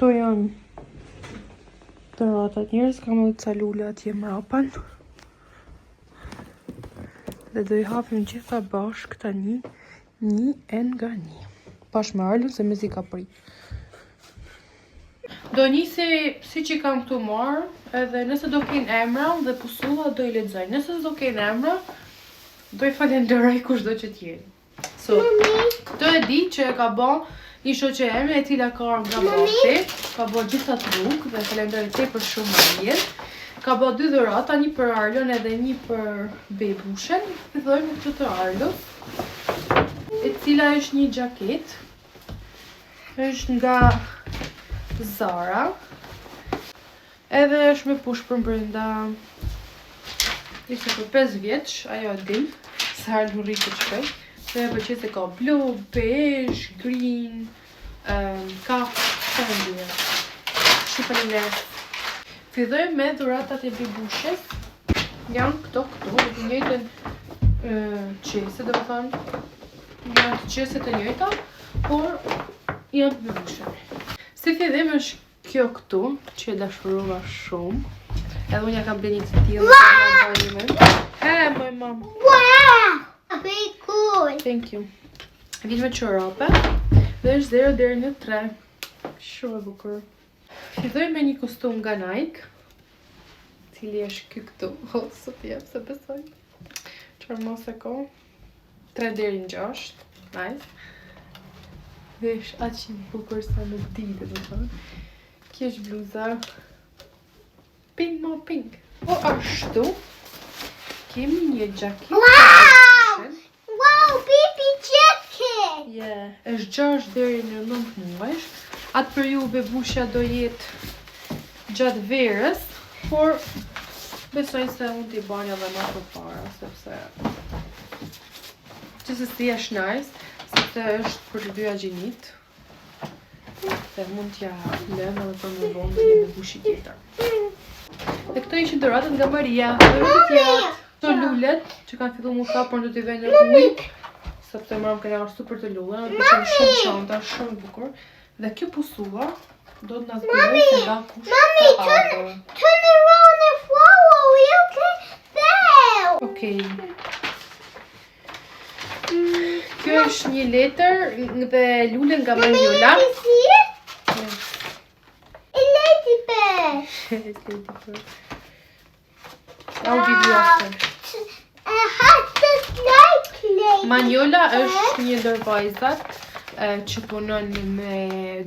Këto janë të ratat njerës, kam edhe ca lule atje mrapan. Dhe do I hapim gjitha bashk tani, një nga një. Pash me Arlën se mezi ka prit. Do nisi si që I kam këtu marrë, edhe nëse do kenë emra dhe pusulla do I lexoj. Nëse do kenë emra, do I falenderoj kushdo që t'jeni. So, këtë e di që e ka ba një shoqe eme e cila ka nga bashkë, ka ba gjitha të rrugë dhe falenderoj tepër shumë Arjen. Ka ba 2 dhurata, një për Arlën edhe një për bebushen. Fillojmë këtë të Arlës, e cila është një xhaket. Është nga Zara. Edhe është me push për brenda. Ishte për 5 vjeç, ajo e dim, se Arlën rritë shpejt. Dhe për që se ka blu, beige, green, kafë, që në dhja. Shqipërinë. Fillojmë me dhuratat e bebushes. Janë këto, në të njëjtën qese, dhe më thanë. Janë të qeset e njëjta, por janë të bebushe. Si fillim është kjo këtu, që e dashurova shumë. Edhe unë ja kam bërë një të tillë. My mom. Wow! Very cool. Thank you. Vit me çorape. Dhe është 0 deri në 3. Shumë e bukur. Filloj me një kostum nga Nike. Cili është ky këtu. Sot jep se besoj. Çfarë mos e ka? 3 deri në 6. Nice. Dhe është aq I bukur sa nuk di të thonë. Kjo është bluza. Pink mo pink. Po ashtu. Kemi një xhaketë. Wow, baby jacket! Yeah, është 6 deri në 9 muajsh. Atë për ju bebushja do jetë gjatë verës, por besoj se unë t'i banja dhe ma për para, sepse si është nice, sepse është për të dyja gjinit. Dhe mund t'ja lëmë edhe për më vonë dhe një bebushi tjetër. Dhe këto ishin dhuratat nga Maria. Dhe më të tjerat. Këto lulet që kanë fillu mu tha, por në t'i vejnë në ujë, sepse mëram këna është super të lulla, në përqenë shumë qanta, shumë bukur. Dhe kjo pusulla do të nga zbëroj se nga kush të ardhur. Turn around and follow, okay? There! Okej. Kjo është një letër dhe lule nga Manjola. Mami, see it? A ladybird. I'll give you after. Manjola është një ndër vajzat që punon me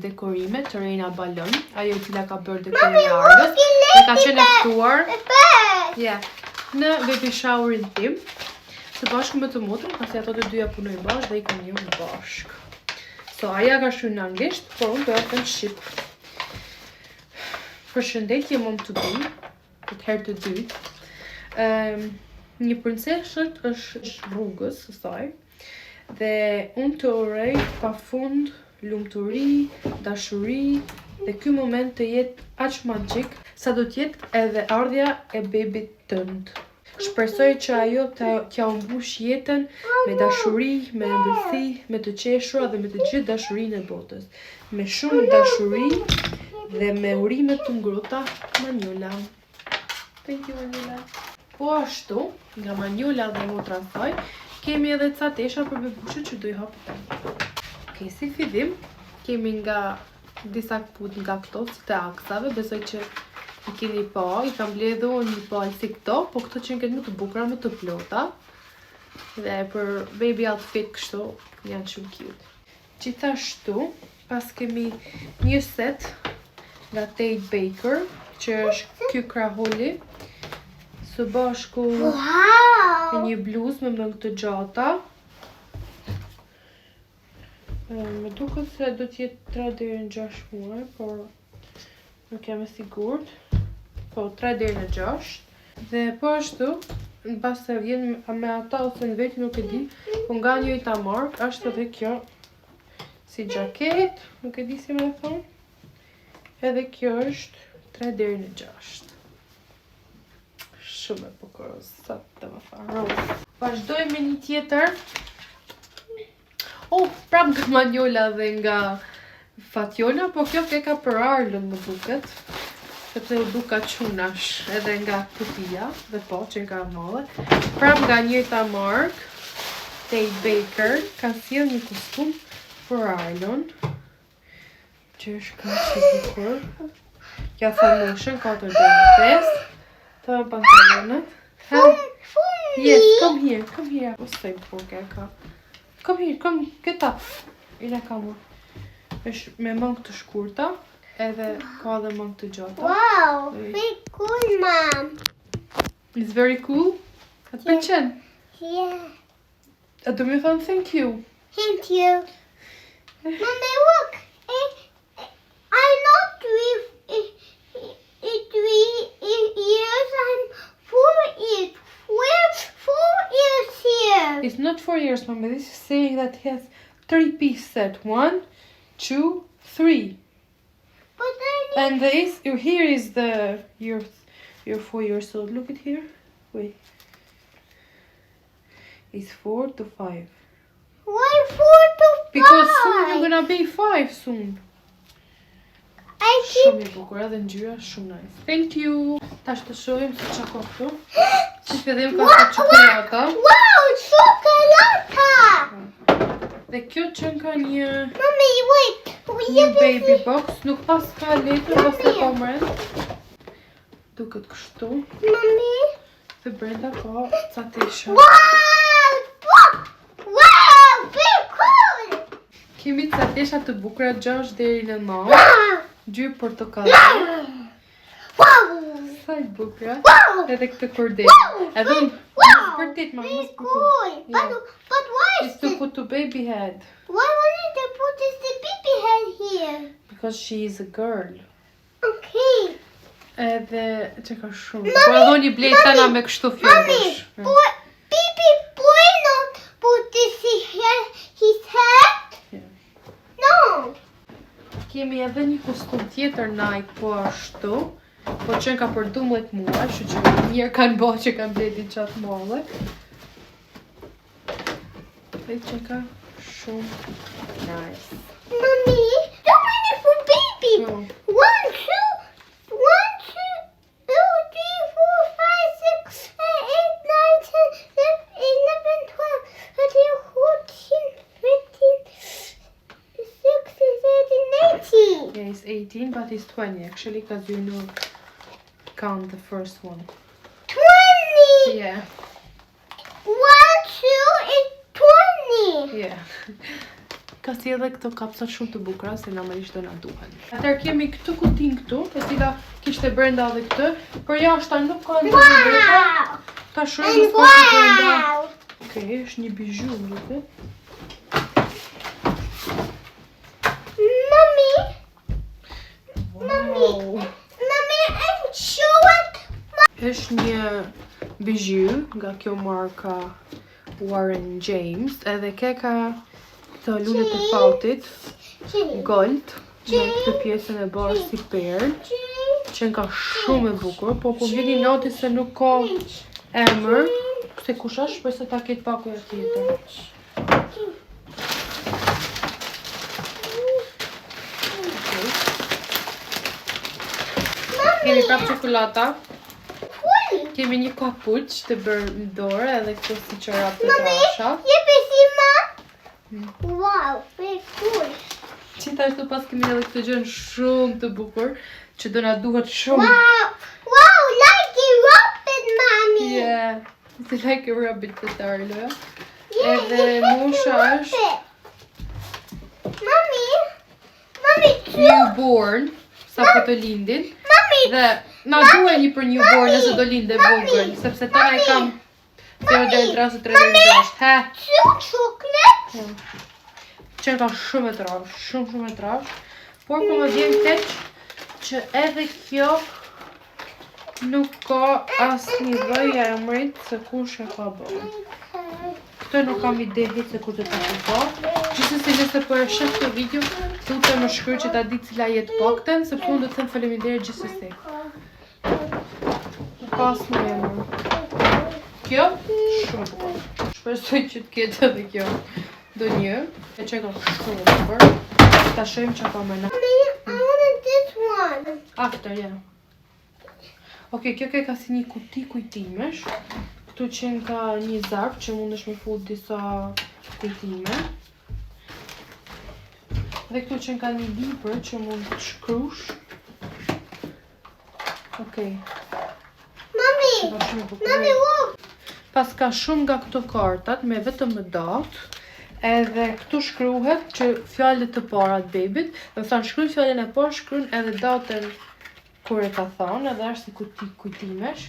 dekorime të Reina Balon, ajo cila ka bërë dekorimin e Arlës. Dhe ka qenë e ftuar në baby showerin tim. Së bashku me të motrën, pasi ato të dyja punojnë bashkë dhe I kanë një bashkë. So, aja ka shkruar në anglisht, por unë do e them shqip. Përshëndetje mom to be, për herë të dytë. Një princeshët është rrugës së saj dhe unë të urej pafund lumturi, dashuri dhe ky moment të jetë aq magjik sa do të jetë edhe ardhja e bebit tënd. Shpresoj që ajo t'ja umbush jetën me dashuri, me ëmbëlsi, me të qeshura dhe me të gjithë dashurinë e botës. Me shumë dashuri dhe me urime të ngrohta, Manjola. Thank you, Manjola. Po ashtu, nga Manjola dhe motra saj, kemi edhe ca tesha për bebushet që do I hapë tani. Okej, si fillim, kemi nga disa kput nga këto, si të aksave, besoj që I keni pa, I kam bledhu një palë si këto, po këto që në këtë më të bukra, më të plota. Dhe për baby outfit kështu, janë shumë cute. Gjithashtu, pas kemi një set nga Tate Baker, që është ky krahuli, së bashku me një bluzë me mëngë të gjata. Me duket se do t'jetë 3 deri në 6 muaj, por nuk jam e sigurt. Po 3 deri në 6. Dhe po ashtu, në base se vjen me ata ose në vetë nuk e di, po nga njëjta markë është edhe kjo si xhaket, nuk e di si me thonë. Edhe kjo është 3 deri në 6. Shumë e bukur, sa të më farë. Vazhdoj me një tjetër. Prap nga Manjola dhe nga Fatjola, po kjo keka për Arlën më duket. Sepse u duka qunash edhe nga kutia dhe po që nga madhe. Prap nga njëta mark, Tate Baker, ka sjell një kostum për Arlën. Që është ka që bukur. Kja thamushën, 4.5. Të pantalonet. Yes, come here. What's the bukur ka? Come here, get up. Ila ka më. është me mëngë të shkurta, edhe ka dhe mëngë të gjata. Wow, very cool, Mom. It's very cool? Ka të pëlqen? Yeah. A do me thonë thank you? Thank you. Mommy, look. I not 3 years. I'm 4 years. Where's 4 years here? It's not 4 years, Mama. This is saying that he has 3-piece set. 1, 2, 3. But I And this, here is the, you're 4 years old. Look at here. Wait. It's 4 to 5. Why 4 to 5? Because soon you're gonna be 5 soon. I Shumë keep... i bukur, edhe ngjyra shumë nice. Thank you. Tash të shohim se çka ka këtu. Si fillim ka të çokolata. Wow, chocolate! Dhe kjo që ka një Mommy, wait. një baby box, nuk pas ka letër, pas e ka mrend. Duket kështu. Mommy. Dhe brenda ka ca tesha. Wow! Wow! Very cool! Kemi ca tesha të bukura 6 deri në 9. Wow! Gjyrë portokalli. Wow! Sa i bukura. Wow! Edhe këtë kordel. Edhe unë për tit, ma Very mos bukur. cool. Yeah. But why It's to put to baby head. why wanted to put the baby head here? Because she is a girl. Okay. Edhe që ka shumë. Po edhe një blej tana me kështu fjellësh. Baby boy not put this his head? Yeah. No. Kemi edhe një kostum tjetër Nike po ashtu. Po që ka për 12 muaj, shu që mirë kanë bo që kanë bledi qatë male. Dhe që ka shumë nice. Mommy, so many for baby. Oh. 1, 2, 3, 4, 5, 6, 8, 9, 10, 11, 12, 13, 14, 15, 16, 17, 18. Yeah, it's 18, but it's 20 actually, because you know, count the first one. 20! Yeah, 1, 2 is 20. yeah. Ka si edhe këto kapsat shumë të bukura, se normalisht do na duhen. Atëherë kemi këtë kutin këtu, e cila kishte brenda edhe këtë, por jashta nuk ka ndonjë brenda. Wow! Ta shohim And se ka si brenda. wow! Okej, është një bijou duke. Mommy, Wow. Mommy, I'm showing. Është një bijou nga kjo marka Warren James, edhe ke ka të lullet e pautit, gold, me këtë pjesën e bashkë si perl, që nga shumë e bukur, po ku vjeni noti se nuk ka emër, se kush është, shpoj se ta ketë pakuja tjetër. Kemi prap çokolata. Kemi një kapuç të bërë në dorë edhe këto si çorap të trasha. Jepi si ma. Wow, very cool. Gjithashtu pas kemi edhe këtë gjën shumë të bukur, që do na duhet shumë. Wow, like a rocket, mommy. Yeah, it's like a rabbit të tarlo. Yeah, Edhe it's like a musha është rocket. Mommy, newborn, sa po të lindin. Dhe na duhet një për newborn nëse do linde vogël, sepse tana e kam 0 deri në 3 deri në 6. Ha. 2 chocolate. Që ka shumë e trash, shumë e trash. Por po më vjen keq që edhe kjo nuk ka asnjë lloj emrit se kush e ka bërë. Këtë nuk kam ide hiç se kur do ta bëj. Gjithsesi nëse po e shef këtë video, lutem më shkruaj që ta di cila jetë pakten, sepse unë do të them faleminderit gjithsesi. Nuk ka asnjë emër. Kjo shumë e bukur. Shpresoj që të ketë edhe kjo ndonjë. E që ka shumë e bukur. ta shohim çfarë ka më në. I wanted this one. After, yeah. Okej, kjo ka si një kuti kujtimesh. Këtu qenë ka një zarf që mundesh me fut disa kujtime. Dhe këtu qenë ka një libër që mund të shkrush. Okej. Mommy, look. Pas ka shumë nga këto kartat me vetëm më datë. Edhe këtu shkruhet që fjalët të para të bebit, do thënë shkruaj fjalën e parë, shkruan edhe datën kur e ka thënë, edhe është si kuti kujtimesh.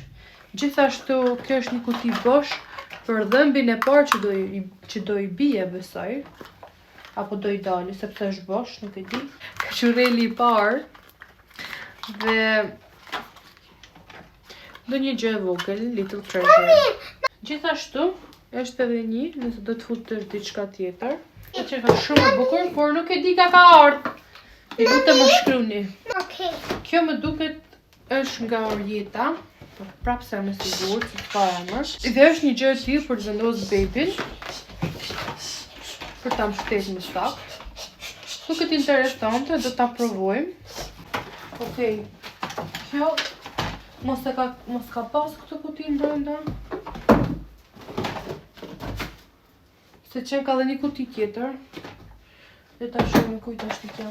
Gjithashtu kjo është një kuti bosh për dhëmbin e parë që do i bie besoj, apo do i dalë sepse është bosh, nuk e di. Këshureli i parë dhe do një gjë e vogël, little treasure. Gjithashtu është edhe një, nëse do të futësh diçka tjetër. Që ka shumë e bukur, por nuk e di ka ardhur. I lutem më shkruani. Okay. Kjo më duket është nga Orieta, por prapë se më sigurt se ka emër. Dhe është një gjë e tillë për të vendosur bebin. Për ta mbështetur në sakt. Duket interesante, do ta provojmë. Okej. Kjo mos ka pas këtë kuti brenda. Se qenë ka dhe një kuti tjetër. Dhe ta shohim kujt është kjo.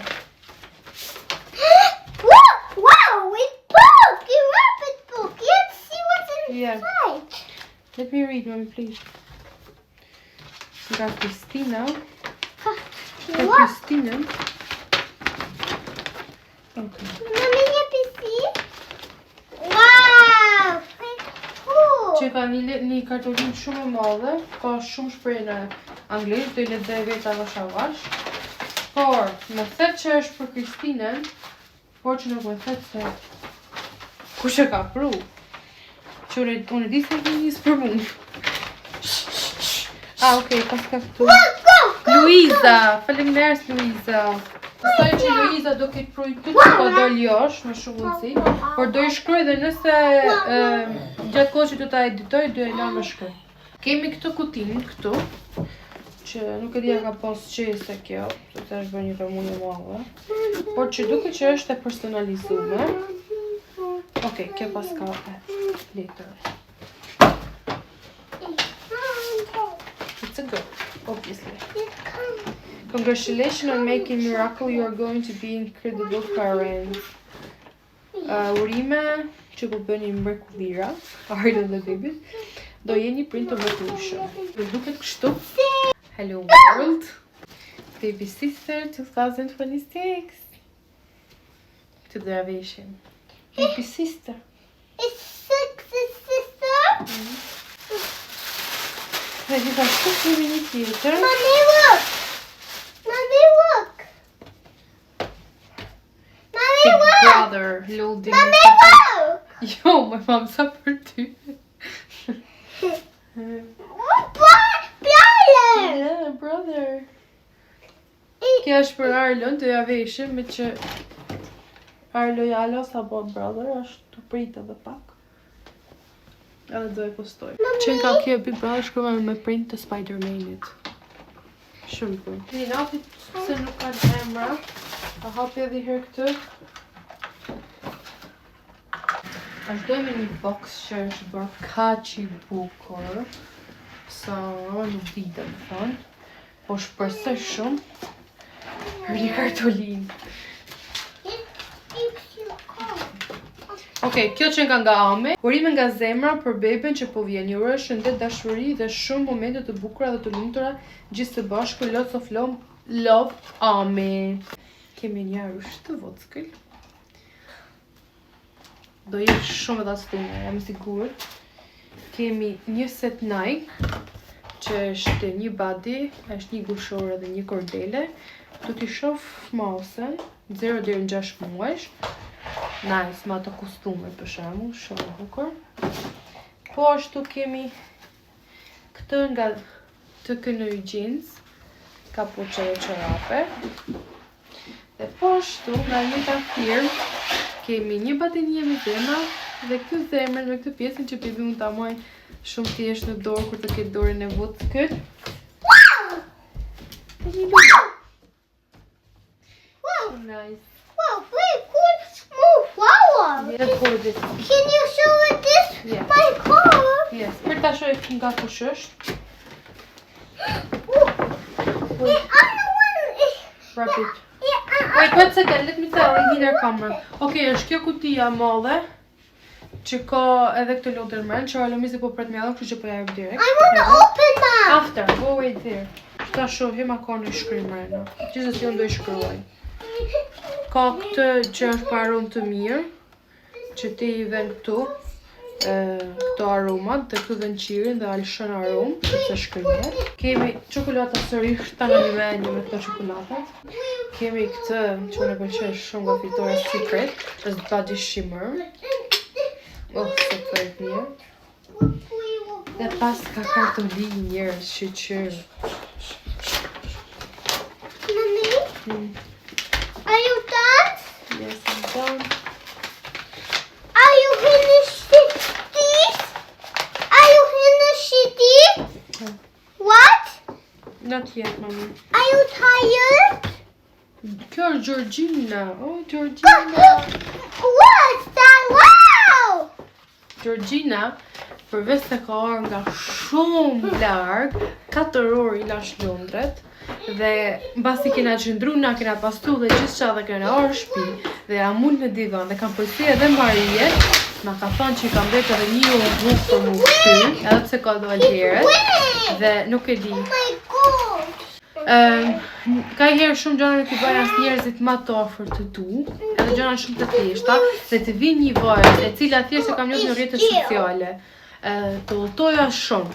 Wow, it's book! A rabbit book. Let's see what's inside. Yeah. Let me read, mommy, please. Nga Kristina. Nga What? Kristina. Okay. Mommy, let me see. Wow, it's cool. Që ka një kartolinë shumë e madhe, ka shumë shprehje në anglisht, do i lexoj vetë avash avash. Por, më thet që është për Kristinën, por që nuk më thet se kush e ka pru. Që unë di se një njës për mund. Okej, pas ka këtu. Luiza, faleminderit Luiza. Besoj që Luiza do ketë pruj këtë që ka dalë josh me shumë mundësi, por do i shkruaj dhe nëse gjatë kohës që do ta editoj, do e la me shkruaj. Kemi këtë kutinë këtu, që nuk e di ka pas qese kjo, sepse është bërë një rëmundje e madhe, por që duket që është e personalizuar. Okej, kjo pas ka letër. It's a girl, obviously. Congratulations on making a miracle. You are going to be incredible parents. Urime që po bëni mrekullira, Arlo dhe bebit, do jeni prind të mrekullueshëm. Do duket kështu. Hello world. Baby sister 2026. To graduation. Baby sister. It's sister. Dhe gjithashtu kemi një tjetër. Mommy, look. Mommy, look. Mommy, Big look. brother, Loldi. Mommy, look. Jo, my mom sa për ty. Brother. Yeah, brother. Kjo është për Arlon, të ja veshim, me që Arlo jalo sa bo brother, është të prit edhe pak. Edhe do e postoj. Qenë ka kjo Big Brother shkruar me print të Spider-Manit. Shumë për. Një natit se nuk kanë emra, a hapi edhe herë këtë. Ashtë dojme një box që është bërë kaq i bukur. Sa nuk di dhe më thonë. Po shpresoj shumë për një kartolinë. Okej, kjo që nga Ame. Urime nga zemra për beben që po vjen. Ju uroj shëndet, dashuri dhe shumë momente të bukura dhe të lumtura gjithë së bashku. Lots of love, Ame. Kemi një arush të vockël. Do jetë shumë edhe stune, jam sigur. Kemi një set Nike, që është një body, është një gushore dhe një kordele. Do t'i shoh mausen, 0 deri në 6 muajsh. Nice, ma të kostume për shemull, shumë bukur. Po ashtu kemi këtë nga të kënëj jeans, kapuqe dhe çorape. Dhe po ashtu nga një ta firmë, kemi një batinje me zemra dhe këtë zemrën me këtë pjesën që bebi mund ta moj shumë thjesht në dorë kur të ketë dorën e vockël. car. Let's go with this. Can you show it this? Yeah. My car. Yes. Për ta shoh nga kush është. Hey, I'm the one. Wrap it. Yeah, Wait, one second. Let me tell you the camera. Okay, është kjo kutia madhe që ka edhe këtë lodërmen, që Alomisi po pret mjallën, kështu që po ja jep direkt. I want to open that. After, go wait there. Ta shohim a ka në shkrim mrena. Gjithsesi unë do i shkruaj. Ka këtë që është pa aromë të mirë, që ti i ven këtu, këto aromat, dhe këtu ven qirin dhe alshën aromë, sepse shkrimet. Kemi çokolata sërish, ta në një menjë me këto çokolatat. Kemi këtë që unë e pëlqej shumë nga Victoria's Secret, është Body Shimmer. Oh, se të mirë. Dhe pas ka kartoli njerës, shqyqyrë. Mommy, are you done? Yes, I'm done. Are you finished this? Are you finished this? Oh. What? Not yet, mommy. Are you tired? Kjo është Georgina. Oh, Georgina. What's that? Wow! Georgina, përveç se ka orë nga shumë larg, 4 orë i lash Londret, dhe mbasi kena qëndru, na kena pastu dhe gjithçka dhe kena orë shtëpi, dhe jam ullë në divan dhe kam pëlqy edhe Marie, na ka thënë që i kam vetë edhe 1 orë bukë për mu kështy, edhe pse ka dalë herët, dhe nuk e di. Oh my god! Ka herë shumë gjëra nuk i bëjnë as njerëzit më të afër të tu, edhe gjëra shumë të thjeshta, dhe të vinë një vajzë e cila thjesht e kam njohur në rrjetet sociale. Të udhtoja shumë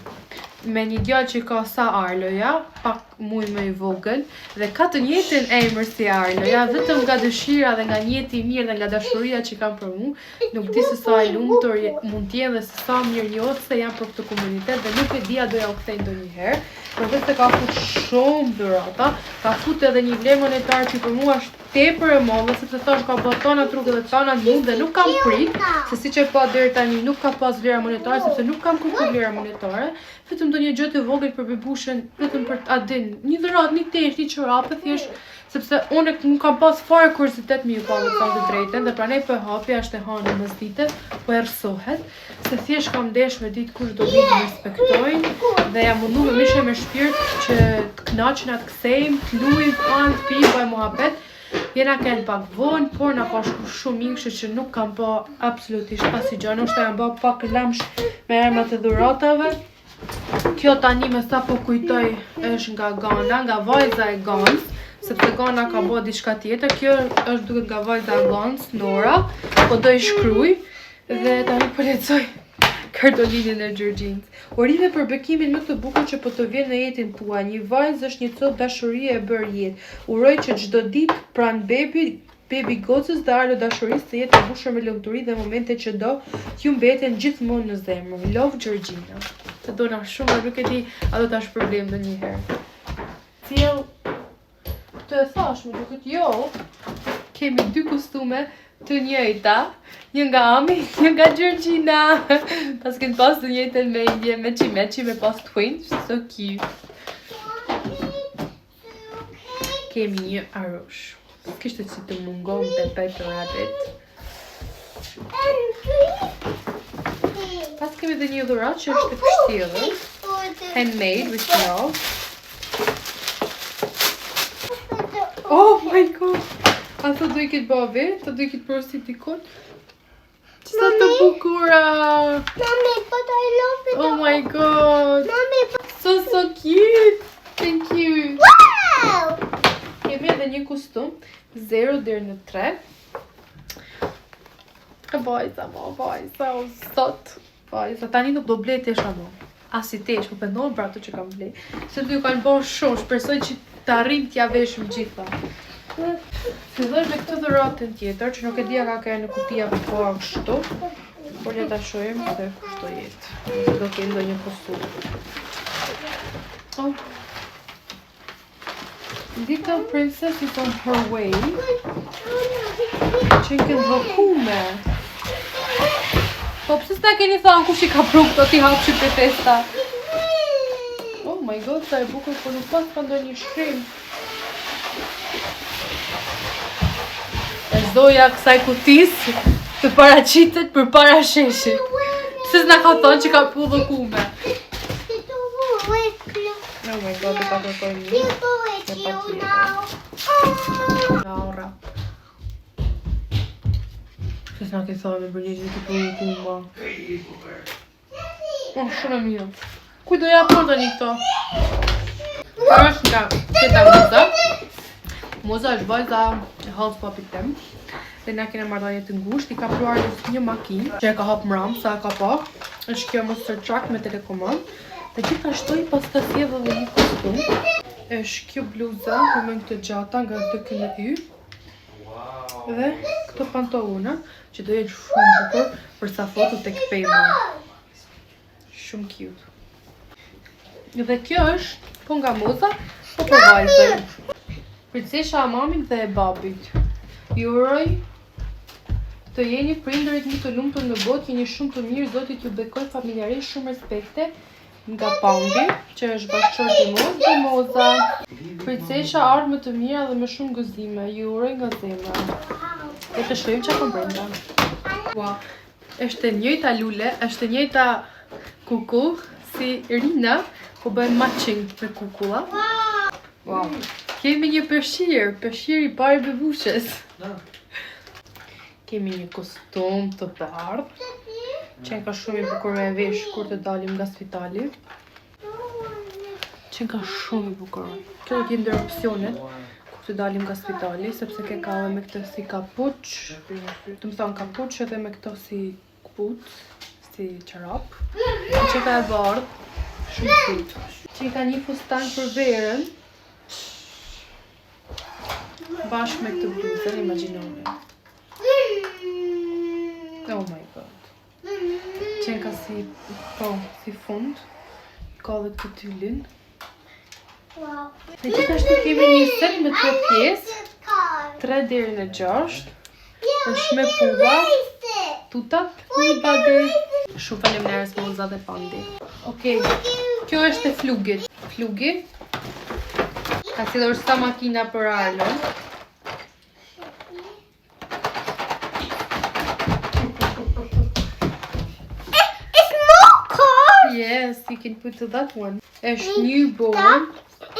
me një djalë që ka sa Arloja, pak muj më i vogël, dhe ka të njëjtin emër si Arloja, vetëm nga dëshira dhe nga njeti i mirë dhe nga dashuria që kam për mu, nuk di se sa i lumtur mund t'jenë dhe se sa mirë njohet se jam për këtë komunitet dhe nuk e dia do ja u kthej ndonjëherë. Përveç se ka fut shumë dhurata, ka fut edhe një vlerë monetare që për mua është tepër e madhe, sepse thash ka botona trukë dhe tana në mund dhe nuk kam prit, se siç e pa deri tani nuk ka pas vlera monetare sepse nuk kam kërkuar vlera monetare, vetëm ndonjë gjë të vogël për bebushën, vetëm për adin, një dhuratë, një tesh, një çorape thjesht, sepse unë nuk kam pas fare kuriozitet me ju pa me thënë të drejtën dhe pranaj po e hapi ashtë e hanë në mesdite, po erësohet, se thjesht kam desh me ditë kush do vinë të respektojnë dhe jam mundu me mishe me shpirt që të knaqen atë ksejmë, të lujnë, të anë, të pijë, bëj muhabet. Jena kënë pak vonë, por na ka shku shumë mirë, kështu që nuk kam pa absolutisht asnjë gjë, ndoshta jam bë pak lamsh me emrat e dhuratave. Kjo tani me sa po kujtoj është nga Gana, nga vajza e Ganës, sepse Gana ka bë diçka tjetër. Kjo është duket nga vajza e Ganës, Nora, po do i shkruaj dhe tani po lexoj kartolinin e Georginës. Urive për bekimin më të bukur që po të vjen në jetën tuaj. Një vajzë është një copë dashurie e bërë jetë. Uroj që çdo ditë pran bebi gocës dhe ardhë dashurisë të jetë e mbushur me lumturi dhe momente që do t'ju mbeten gjithmonë në zemër. Love, Georgina. Të dona shumë, nuk e di a do t'ash problem ndonjëherë. Ciel, të e thash më duket jo, kemi 2 kostume të njëjta, një nga Ami, një nga Georgina. Pas kënë pas të njëjtën me Meçi me pas twins, so cute. Kemi një arush. Kishte si të mungon të Paper Rabbit. Pas kemi dhe një dhurat që është të kështjellë. Handmade with love. Oh my god! A të do i këtë bave? Të do i këtë prosit dikon? Qësa të bukura! Mommy, but I love it. Oh my god! Mommy, but... So cute! Thank you! Wow! Kemi edhe një kostum, 0 deri në 3. Vajza, vajza, o sot. Vajza, tani nuk do blej tesha mo. As i tesh, po pëndonë për ato që kam blej. Se të ju kanë bërë shumë, shpresoj që të arrim t'ja veshëm gjitha. Filloj me këtë dhuratën tjetër, që nuk e dia ka ka në kutia për parë kështu, por le ta shohim se kështu jetë. Nëse do kenë ndonjë kostum. Oh. Little princess is on her way. Që në këndë vëkume. Po pëse s'ta keni thënë kush i ka pru këto t'i hapë për festa? Oh my god, sa e bukur, po nuk pas ka ndonjë shkrim. E zoja kësaj kutis Të paraqitet për para sheshit. Pse s'na ka thonë që ka pullë kume? Oh my god, e ka kërkoj një. Laura. Pse s'na ke thonë për një që të pullë kume? Oh, shumë e mirë. Kuj do ja por të një këto? Kjo është nga teta Moza. Moza është vajza e halës papit tem. Dhe na kena marrëdhënie të ngushtë, i ka pruar një makinë që e ka hap mram, sa ka pa. Është kjo Monster Truck me telekomand. Dhe gjithashtu i pas ka sjellë edhe një kostum. Është kjo bluza me këtë gjata nga këtë kënë y. Dhe këto pantallona që do jenë shumë bukur për sa foto tek pema. Shumë cute. Dhe kjo është po nga Moza, po për vajzën. Princesha e mamit dhe e babit. Ju uroj të jeni prindërit më të lumtur në botë, jeni shumë të mirë, Zoti t'ju bekoj familjarisht, shumë respekte nga Pandi, që është bashkëshorti i Mozës dhe Moza. Princesha ardhë më të mira dhe më shumë gëzime, ju uroj nga zemra. E të shohim çka ka brenda. Wow, është e njëjta lule, është e njëjta kukull si Rina, po bëjmë matching me kukulla. Wow. Kemi një peshqir i parë bebushes. Kemi një kostum të bardhë, që ka shumë i bukur me vesh kur të dalim nga spitali. Që ka shumë i bukur. Kjo do t'jenë ndër opsionet kur të dalim nga spitali, sepse ke ka edhe me këtë si kapuç, të më thonë kapuç edhe me këto si kput, si çorap. Që ka e bardhë, shumë cute. Që ka një fustan për verën, bashkë me këtë bluzën, imagjinoni. Oh my god. Që ka si fund, ka dhe këtë tyllin. Dhe gjithashtu kemi një set me 3 pjesë, 3 deri në 6. është me pulla, tutat, një bade. Shumë faleminderit Moza dhe Pandi. Okej, kjo është e flugit. Flugi ka sjellur sa makina për Arlon. Yes, you can put to that one. Është newborn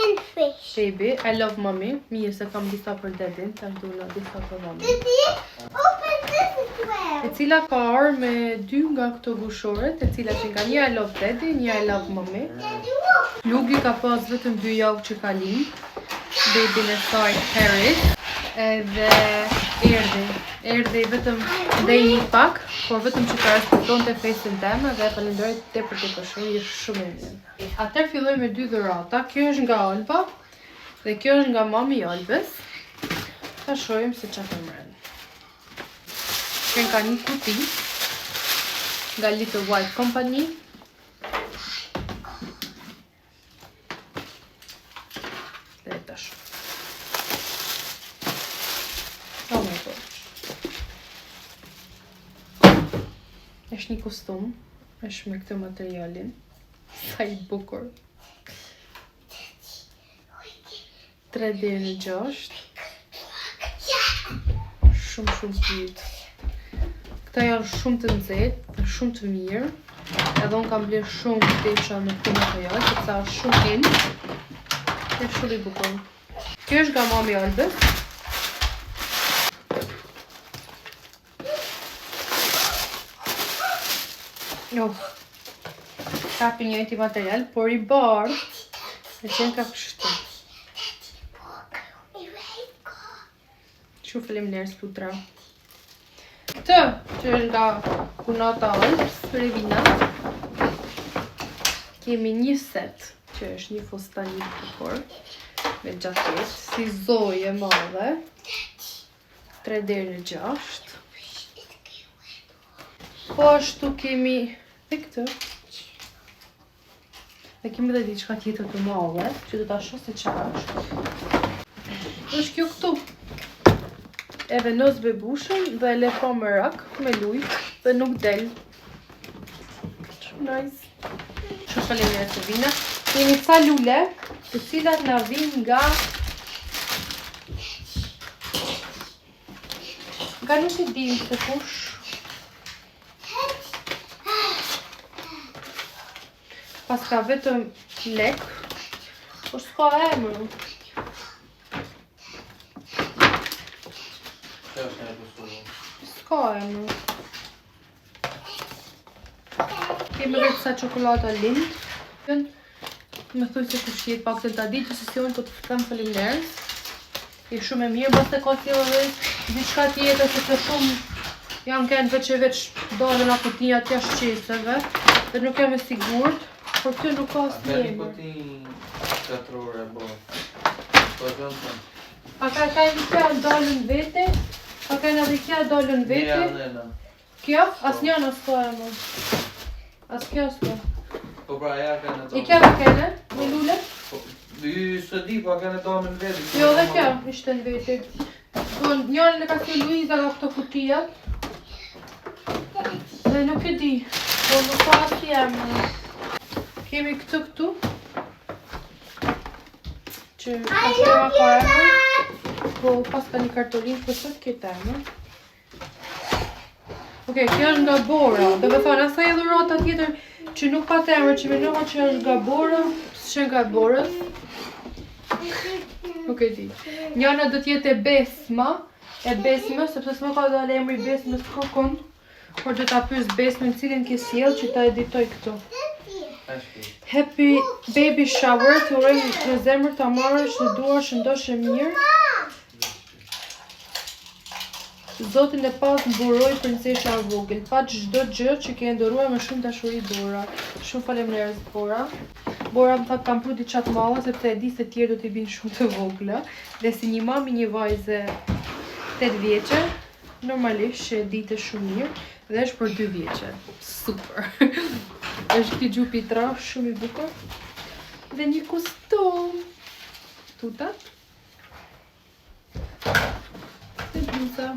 and fish. baby. I love mommy. Mirë se kam disa për dedin, tash duna disa për mommy. Didi, open this as well. E cila ka arë me 2 nga këto gushoret, e cila që nga një I love daddy, një I love mommy. Daddy, look. Lugi ka pas vetëm 2 javë që ka lind. Babyn e saj Harris. Edhe erdhi vetëm ndej një pak, por vetëm që ka respektonte fesin teme dhe falenderoj tepër shumë, je shumë e mirë. Atëherë filloj me 2 dhurata. Kjo është nga Alba dhe kjo është nga mami i Albës. Ta shohim se çfarë ka mbrën. Kjo ka një kuti nga Little White Company. Dhe tash. Oh my god. Është një kostum, është me këtë materialin. Sa I bukur. 3 deri në 6. Shumë cute. Këta janë shumë të nxehtë dhe shumë të mirë. Edhe unë kam bler shumë tesha me këtë material, sepse është shumë in. Është shumë I bukur. Kjo është nga mami I Albës. Kapi një antimaterial, por I bardh, e qenë ka kështu. Shumë faleminderit Lutra. Këtë, që është nga Kunata Alps, Revina. Kemi një set, që është një fustan I bukur, me gjaket, si zoj e madhe. 3 deri në 6. Po ashtu kemi dhe këtë. Dhe kemi dhe diçka tjetër të madhe, që do ta shoh se çfarë është. Është kjo këtu. Edhe nos bebushën dhe elefant me rak, me lujt, dhe nuk del. Shumë nice. Shumë faleminderit Sevina. Kemi ca lule, të cilat na vijnë nga nuk e di se kush. pas ka vetëm lek. Po s'ka emër. S'ka emër. Kemi vetë sa çokolata Lind. Me thuj se kush jetë pak të ta di që si unë të të them faleminderit. Je shumë e mirë, bas të ka sjellë edhe diçka tjetër se të shumë janë kënë veç dalën akutia të shqeseve dhe nuk jam e sigurt, por kjo nuk ka asnjë emër. A ka nikotin katrore, bo? Po gjënë? A ka kja dalën vete? A ka edhe kja dalën vete? Nena. Kjo? Asnjëna s'ka emër. As kjo s'ka. Po pra, ja ka në I kja ka kene? Me lule? Ju së di, po ka në dalën vete. Jo, dhe kja ishte në vete. Njërën e ka si Luiza nga këto kutijat. Dhe nuk e di, po nuk ka asnjë emër. Kemi këtu. Që asnjëra ka emër. Po pas ka një kartolinë, po sot këtë emër. Okej, kjo është nga Bora. Do me thonë, asaj e dhurata tjetër që nuk pa të emër, që menova që është nga Bora, s'është nga Borës. Nuk e di. Njëna do t'jetë e Besme, sepse s'më ka dalë emri Besmës kokon. Por do ta pyes Besmën cilin ke sjell që ta editoj këtu. Happy baby shower, të uroj në zemër ta marrësh në duar shëndosh e mirë. Zotin e pas mburoj princesha e vogël, pa çdo gjë që ke ndoruar me shumë dashuri Bora. Shumë faleminderit Bora. Bora më tha kam pru diçka të madhe sepse e di se tjerë do t'i binë shumë të vogla. Dhe si një mami një vajze 8 vjeçe, normalisht që e dite shumë mirë dhe është për 2 vjeçe. Super. Është këti gjupi tra shumë i bukur. Dhe një kustom. Tuta. Dhe bluza.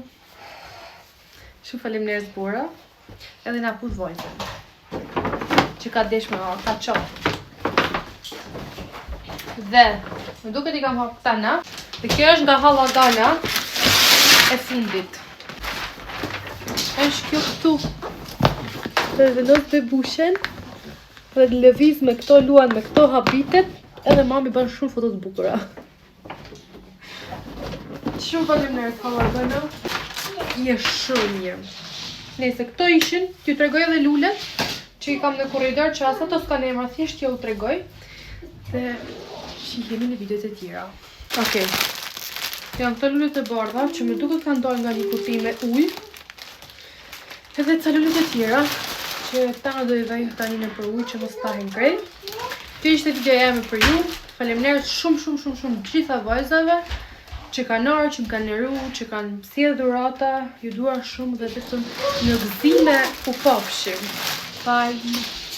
Shumë faleminderit Bora. Edhe na put vajzën. Që ka desh me ka qopë. Dhe, më duket i kam hapë këta na. Dhe kjo është nga Halla Gala e fundit. Është kjo këtu. Dhe vendos bebushen. Dhe lëviz me këto, luan me këto habitet. Edhe mami bën shumë foto të bukura. Shumë faleminderit Halla Gala. Je shumë mirë. Nëse këto ishin, t'ju tregoj edhe lulet që i kam në korridor që asa to s'ka emra, thjesht t'ju tregoj. Dhe shihemi në videot e tjera. Okej. Janë këto lulet e bardha që më duket kanë dalë nga një kuti me ujë. Edhe ca lulet e tjera që ta do i vej tani në për ujë që mos tahen krejt. Kjo ishte videoja ime për ju. Faleminderit shumë gjitha vajzave që kanë ardhur, që më kanë liru, që kanë sjellë dhurata. Ju dua shumë dhe vetëm në gëzime u pafshim. Bye.